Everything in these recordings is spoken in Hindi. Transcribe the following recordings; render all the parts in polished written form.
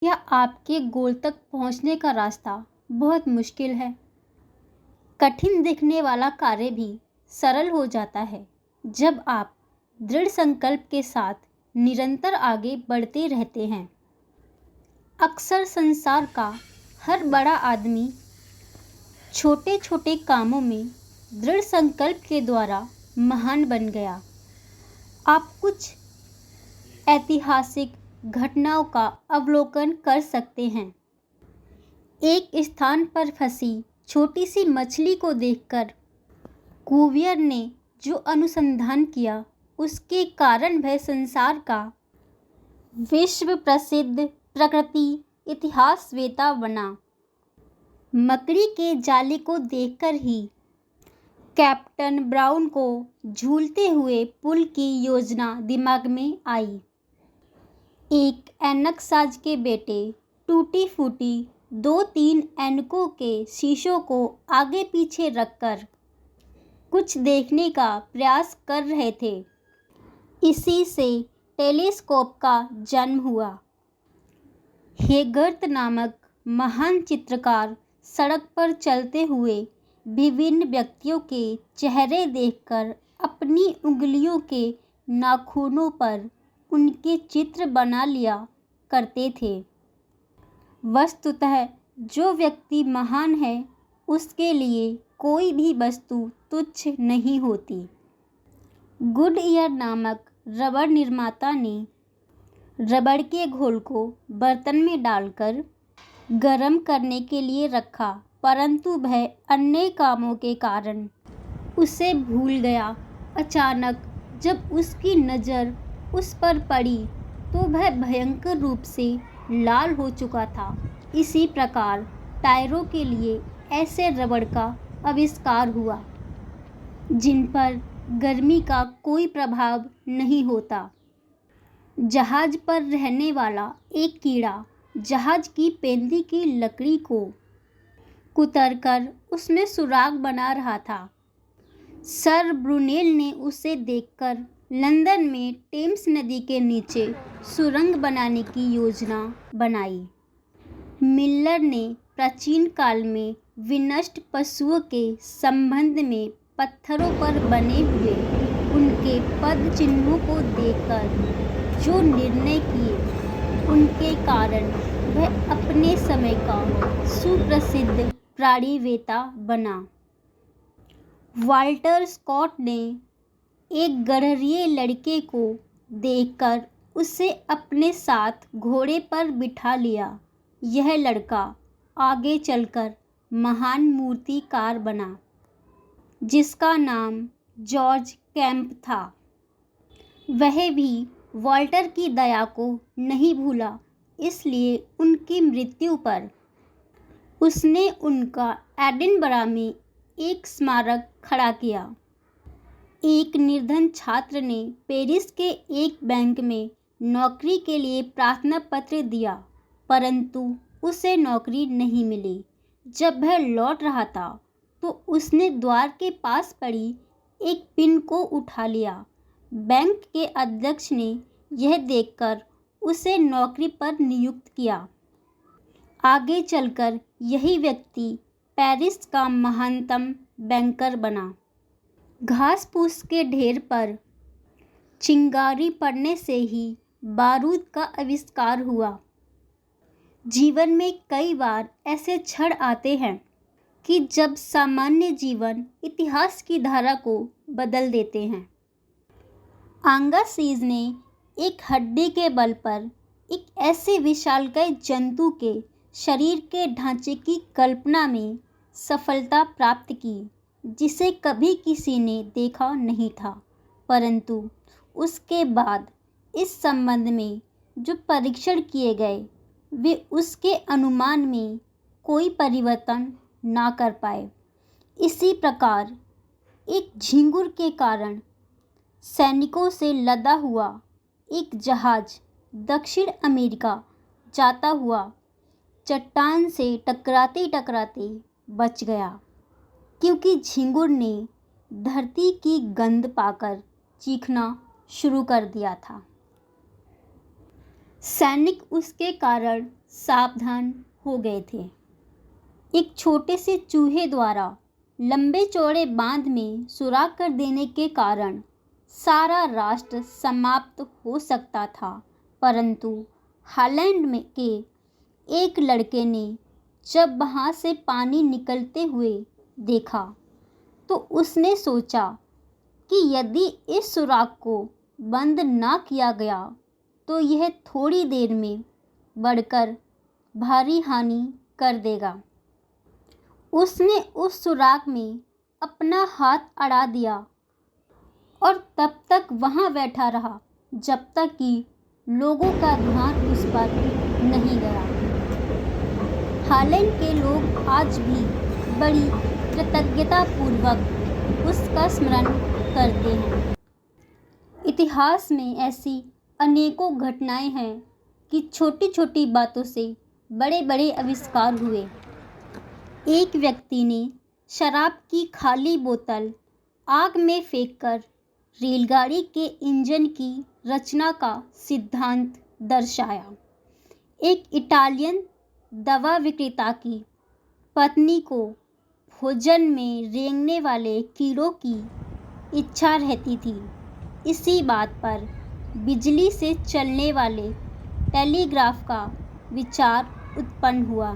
या आपके गोल तक पहुंचने का रास्ता बहुत मुश्किल है। कठिन दिखने वाला कार्य भी सरल हो जाता है जब आप दृढ़ संकल्प के साथ निरंतर आगे बढ़ते रहते हैं। अक्सर संसार का हर बड़ा आदमी छोटे छोटे कामों में दृढ़ संकल्प के द्वारा महान बन गया। आप कुछ ऐतिहासिक घटनाओं का अवलोकन कर सकते हैं। एक स्थान पर फंसी छोटी सी मछली को देखकर कुवियर ने जो अनुसंधान किया, उसके कारण वह संसार का विश्व प्रसिद्ध प्रकृति इतिहासवेत्ता बना। मकड़ी के जाले को देखकर ही कैप्टन ब्राउन को झूलते हुए पुल की योजना दिमाग में आई। एक ऐनकसाज के बेटे टूटी फूटी 2-3 ऐनकों के शीशों को आगे पीछे रखकर कुछ देखने का प्रयास कर रहे थे। इसी से टेलीस्कोप का जन्म हुआ। हेगर्त नामक महान चित्रकार सड़क पर चलते हुए विभिन्न व्यक्तियों के चेहरे देखकर अपनी उंगलियों के नाखूनों पर उनके चित्र बना लिया करते थे। वस्तुतः जो व्यक्ति महान है उसके लिए कोई भी वस्तु तुच्छ नहीं होती। गुडईयर नामक रबड़ निर्माता ने रबड़ के घोल को बर्तन में डालकर गर्म करने के लिए रखा, परंतु वह अन्य कामों के कारण उसे भूल गया। अचानक जब उसकी नज़र उस पर पड़ी तो वह भयंकर रूप से लाल हो चुका था। इसी प्रकार टायरों के लिए ऐसे रबड़ का आविष्कार हुआ जिन पर गर्मी का कोई प्रभाव नहीं होता। जहाज पर रहने वाला एक कीड़ा जहाज की पेंदी की लकड़ी को कुतरकर उसमें सुराग बना रहा था। सर ब्रूनेल ने उसे देखकर लंदन में टेम्स नदी के नीचे सुरंग बनाने की योजना बनाई। मिलर ने प्राचीन काल में विनष्ट पशुओं के संबंध में पत्थरों पर बने हुए उनके पद चिन्हों को देखकर जो निर्णय किए, उनके कारण वह अपने समय का सुप्रसिद्ध प्राणीवेत्ता बना। वाल्टर स्कॉट ने एक गडरिये लड़के को देखकर उसे अपने साथ घोड़े पर बिठा लिया। यह लड़का आगे चलकर महान मूर्तिकार बना जिसका नाम जॉर्ज कैम्प था। वह भी वाल्टर की दया को नहीं भूला, इसलिए उनकी मृत्यु पर उसने उनका एडिनबरा में एक स्मारक खड़ा किया। एक निर्धन छात्र ने पेरिस के एक बैंक में नौकरी के लिए प्रार्थना पत्र दिया, परंतु उसे नौकरी नहीं मिली। जब वह लौट रहा था तो उसने द्वार के पास पड़ी एक पिन को उठा लिया। बैंक के अध्यक्ष ने यह देखकर उसे नौकरी पर नियुक्त किया। आगे चलकर यही व्यक्ति पेरिस का महानतम बैंकर बना। घास फूस के ढेर पर चिंगारी पड़ने से ही बारूद का आविष्कार हुआ। जीवन में कई बार ऐसे क्षण आते हैं कि जब सामान्य जीवन इतिहास की धारा को बदल देते हैं। आंगासीज ने एक हड्डी के बल पर एक ऐसे विशालकाय जंतु के शरीर के ढांचे की कल्पना में सफलता प्राप्त की जिसे कभी किसी ने देखा नहीं था, परंतु उसके बाद इस संबंध में जो परीक्षण किए गए वे उसके अनुमान में कोई परिवर्तन ना कर पाए। इसी प्रकार एक झींगुर के कारण सैनिकों से लदा हुआ एक जहाज दक्षिण अमेरिका जाता हुआ चट्टान से टकराते टकराते बच गया, क्योंकि झींगुर ने धरती की गंध पाकर चीखना शुरू कर दिया था। सैनिक उसके कारण सावधान हो गए थे। एक छोटे से चूहे द्वारा लंबे चौड़े बांध में सुराख कर देने के कारण सारा राष्ट्र समाप्त हो सकता था, परंतु हॉलैंड में के एक लड़के ने जब वहाँ से पानी निकलते हुए देखा तो उसने सोचा कि यदि इस सुराख को बंद ना किया गया तो यह थोड़ी देर में बढ़कर भारी हानि कर देगा। उसने उस सुराख में अपना हाथ अड़ा दिया और तब तक वहाँ बैठा रहा जब तक कि लोगों का ध्यान उस पर नहीं गया। हॉलैंड के लोग आज भी बड़ी कृतज्ञतापूर्वक उसका स्मरण करते हैं। इतिहास में ऐसी अनेकों घटनाएं हैं कि छोटी छोटी बातों से बड़े बड़े आविष्कार हुए। एक व्यक्ति ने शराब की खाली बोतल आग में फेंककर रेलगाड़ी के इंजन की रचना का सिद्धांत दर्शाया। एक इटालियन दवा विक्रेता की पत्नी को भोजन में रेंगने वाले कीड़ों की इच्छा रहती थी। इसी बात पर बिजली से चलने वाले टेलीग्राफ का विचार उत्पन्न हुआ।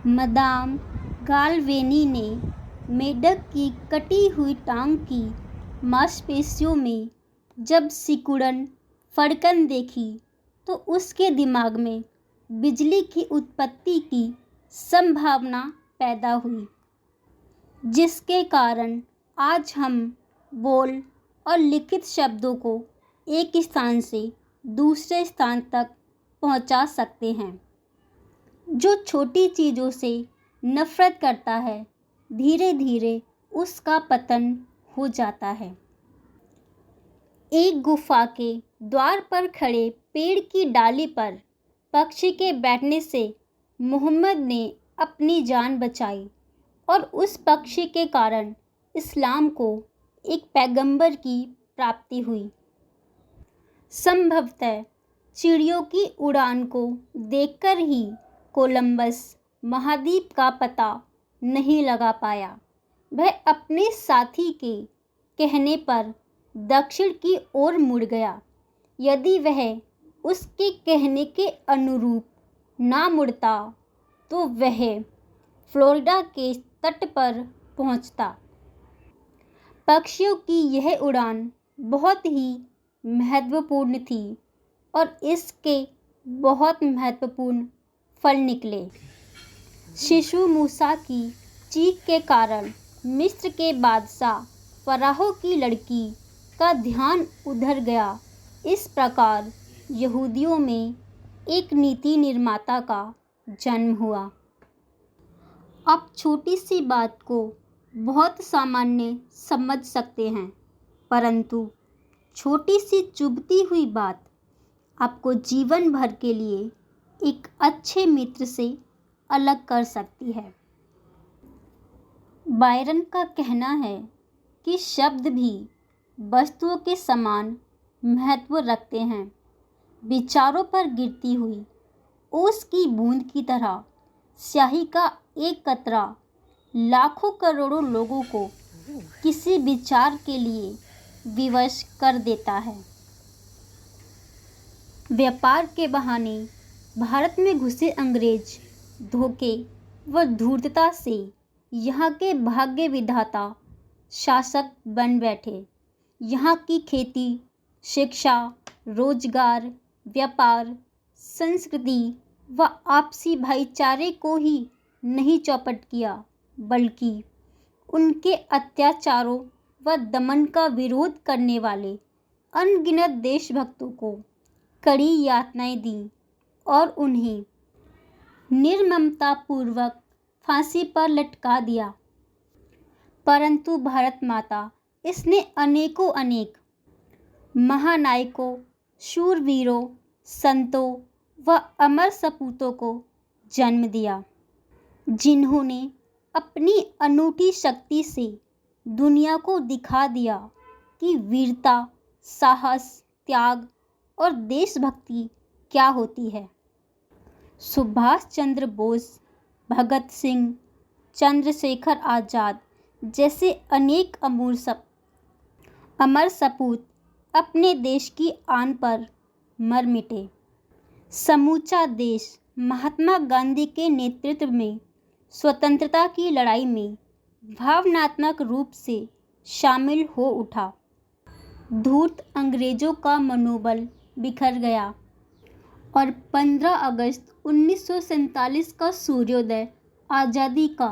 मदाम गालवेनी ने मेढक की कटी हुई टांग की मांसपेशियों में जब सिकुड़न फड़कन देखी तो उसके दिमाग में बिजली की उत्पत्ति की संभावना पैदा हुई, जिसके कारण आज हम बोल और लिखित शब्दों को एक स्थान से दूसरे स्थान तक पहुंचा सकते हैं। जो छोटी चीज़ों से नफरत करता है, धीरे धीरे उसका पतन हो जाता है। एक गुफा के द्वार पर खड़े पेड़ की डाली पर पक्षी के बैठने से मोहम्मद ने अपनी जान बचाई और उस पक्षी के कारण इस्लाम को एक पैगंबर की प्राप्ति हुई। संभवतः चिड़ियों की उड़ान को देखकर ही कोलंबस महाद्वीप का पता नहीं लगा पाया। वह अपने साथी के कहने पर दक्षिण की ओर मुड़ गया। यदि वह उसके कहने के अनुरूप ना मुड़ता तो वह फ्लोरिडा के तट पर पहुंचता। पक्षियों की यह उड़ान बहुत ही महत्वपूर्ण थी और इसके बहुत महत्वपूर्ण फल निकले। शिशु मूसा की चीख के कारण मिस्र के बादशाह फराहो की लड़की का ध्यान उधर गया। इस प्रकार यहूदियों में एक नीति निर्माता का जन्म हुआ। आप छोटी सी बात को बहुत सामान्य समझ सकते हैं, परंतु छोटी सी चुभती हुई बात आपको जीवन भर के लिए एक अच्छे मित्र से अलग कर सकती है। बायरन का कहना है कि शब्द भी वस्तुओं के समान महत्व रखते हैं। विचारों पर गिरती हुई ओस की बूंद की तरह स्याही का एक कतरा लाखों करोड़ों लोगों को किसी विचार के लिए विवश कर देता है। व्यापार के बहाने भारत में घुसे अंग्रेज धोखे व धूर्तता से यहाँ के भाग्य विधाता शासक बन बैठे। यहाँ की खेती, शिक्षा, रोजगार, व्यापार, संस्कृति व आपसी भाईचारे को ही नहीं चौपट किया, बल्कि उनके अत्याचारों व दमन का विरोध करने वाले अनगिनत देशभक्तों को कड़ी यातनाएं दी और उन्हें निर्ममतापूर्वक फांसी पर लटका दिया। परंतु भारत माता इसने अनेकों अनेक महानायकों, शूरवीरों, संतों व अमर सपूतों को जन्म दिया, जिन्होंने अपनी अनूठी शक्ति से दुनिया को दिखा दिया कि वीरता, साहस, त्याग और देशभक्ति क्या होती है। सुभाष चंद्र बोस, भगत सिंह, चंद्रशेखर आज़ाद जैसे अनेक अमर सपूत अपने देश की आन पर मर मिटे। समूचा देश महात्मा गांधी के नेतृत्व में स्वतंत्रता की लड़ाई में भावनात्मक रूप से शामिल हो उठा। धूर्त अंग्रेजों का मनोबल बिखर गया और 15 अगस्त 1947 का सूर्योदय आज़ादी का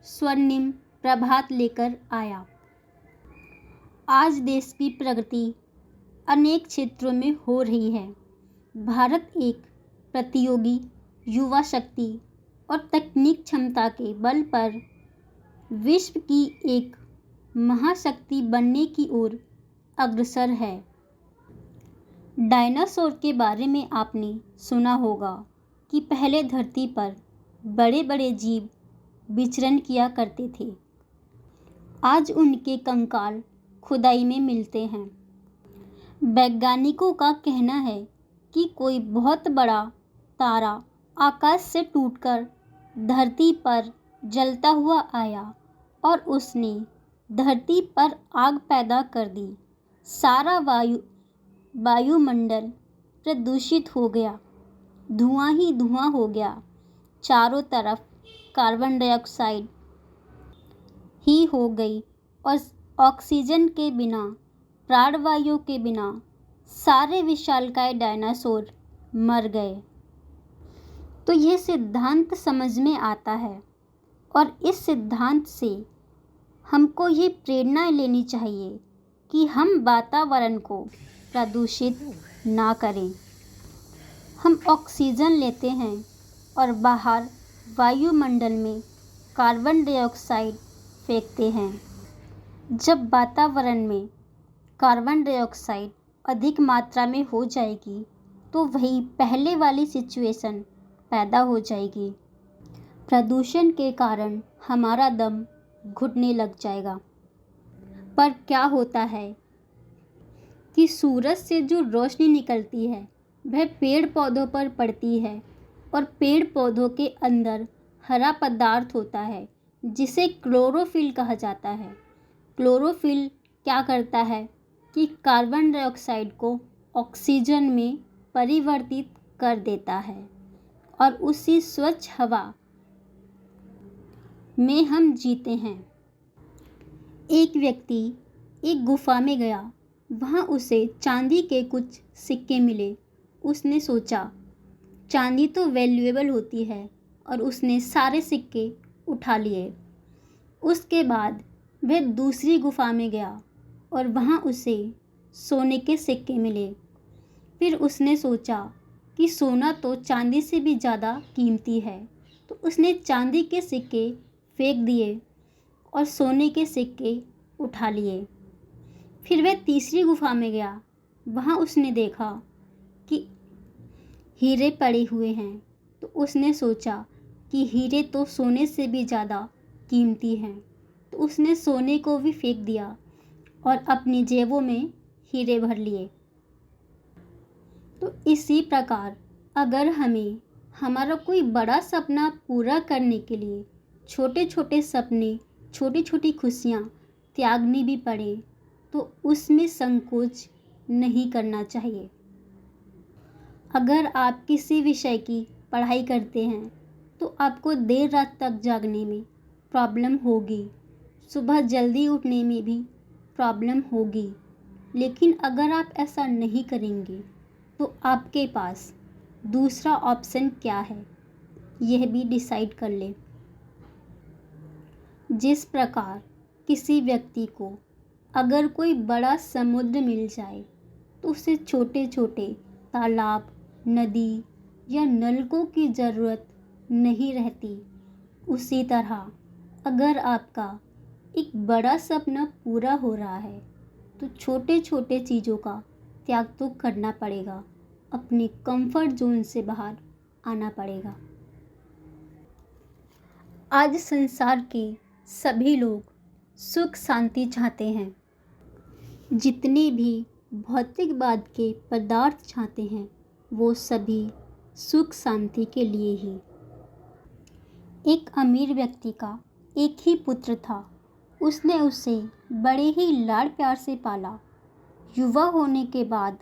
स्वर्णिम प्रभात लेकर आया। आज देश की प्रगति अनेक क्षेत्रों में हो रही है। भारत एक प्रतियोगी युवा शक्ति और तकनीक क्षमता के बल पर विश्व की एक महाशक्ति बनने की ओर अग्रसर है। डायनासोर के बारे में आपने सुना होगा कि पहले धरती पर बड़े बड़े जीव विचरण किया करते थे। आज उनके कंकाल खुदाई में मिलते हैं। वैज्ञानिकों का कहना है कि कोई बहुत बड़ा तारा आकाश से टूटकर धरती पर जलता हुआ आया और उसने धरती पर आग पैदा कर दी। सारा वायुमंडल प्रदूषित हो गया, धुआं ही धुआं हो गया। चारों तरफ कार्बन डाइऑक्साइड ही हो गई और ऑक्सीजन के बिना, प्राणवायु के बिना सारे विशालकाय डायनासोर मर गए। तो यह सिद्धांत समझ में आता है और इस सिद्धांत से हमको ये प्रेरणा लेनी चाहिए कि हम वातावरण को प्रदूषित ना करें। हम ऑक्सीजन लेते हैं और बाहर वायुमंडल में कार्बन डाइऑक्साइड फेंकते हैं। जब वातावरण में कार्बन डाइऑक्साइड अधिक मात्रा में हो जाएगी तो वही पहले वाली सिचुएशन पैदा हो जाएगी। प्रदूषण के कारण हमारा दम घुटने लग जाएगा। पर क्या होता है कि सूरज से जो रोशनी निकलती है वह पेड़ पौधों पर पड़ती है और पेड़ पौधों के अंदर हरा पदार्थ होता है जिसे क्लोरोफिल कहा जाता है। क्लोरोफिल क्या करता है कि कार्बन डाइऑक्साइड को ऑक्सीजन में परिवर्तित कर देता है और उसी स्वच्छ हवा में हम जीते हैं। एक व्यक्ति एक गुफा में गया, वहाँ उसे चांदी के कुछ सिक्के मिले। उसने सोचा चांदी तो वैल्यूएबल होती है और उसने सारे सिक्के उठा लिए। उसके बाद वह दूसरी गुफा में गया और वहाँ उसे सोने के सिक्के मिले। फिर उसने सोचा कि सोना तो चांदी से भी ज़्यादा कीमती है, तो उसने चांदी के सिक्के फेंक दिए और सोने के सिक्के उठा लिए। फिर वह तीसरी गुफा में गया, वहाँ उसने देखा कि हीरे पड़े हुए हैं, तो उसने सोचा कि हीरे तो सोने से भी ज़्यादा कीमती हैं, तो उसने सोने को भी फेंक दिया और अपनी जेबों में हीरे भर लिए। तो इसी प्रकार अगर हमें हमारा कोई बड़ा सपना पूरा करने के लिए छोटे छोटे सपने, छोटी छोटी खुशियाँ त्यागनी भी पड़े तो उसमें संकोच नहीं करना चाहिए। अगर आप किसी विषय की पढ़ाई करते हैं तो आपको देर रात तक जागने में प्रॉब्लम होगी, सुबह जल्दी उठने में भी प्रॉब्लम होगी। लेकिन अगर आप ऐसा नहीं करेंगे तो आपके पास दूसरा ऑप्शन क्या है, यह भी डिसाइड कर लें। जिस प्रकार किसी व्यक्ति को अगर कोई बड़ा समुद्र मिल जाए तो उसे छोटे छोटे तालाब, नदी या नलकों की ज़रूरत नहीं रहती, उसी तरह अगर आपका एक बड़ा सपना पूरा हो रहा है तो छोटे छोटे चीज़ों का त्याग तो करना पड़ेगा, अपने कंफर्ट जोन से बाहर आना पड़ेगा। आज संसार के सभी लोग सुख शांति चाहते हैं। जितने भी भौतिकवाद के पदार्थ चाहते हैं वो सभी सुख शांति के लिए ही। एक अमीर व्यक्ति का एक ही पुत्र था। उसने उसे बड़े ही लाड प्यार से पाला। युवा होने के बाद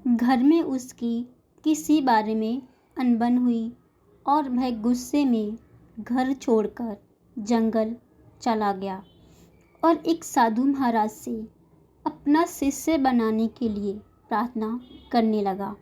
घर में उसकी किसी बारे में अनबन हुई और वह गुस्से में घर छोड़कर जंगल चला गया और एक साधु महाराज से अपना शिष्य बनाने के लिए प्रार्थना करने लगा।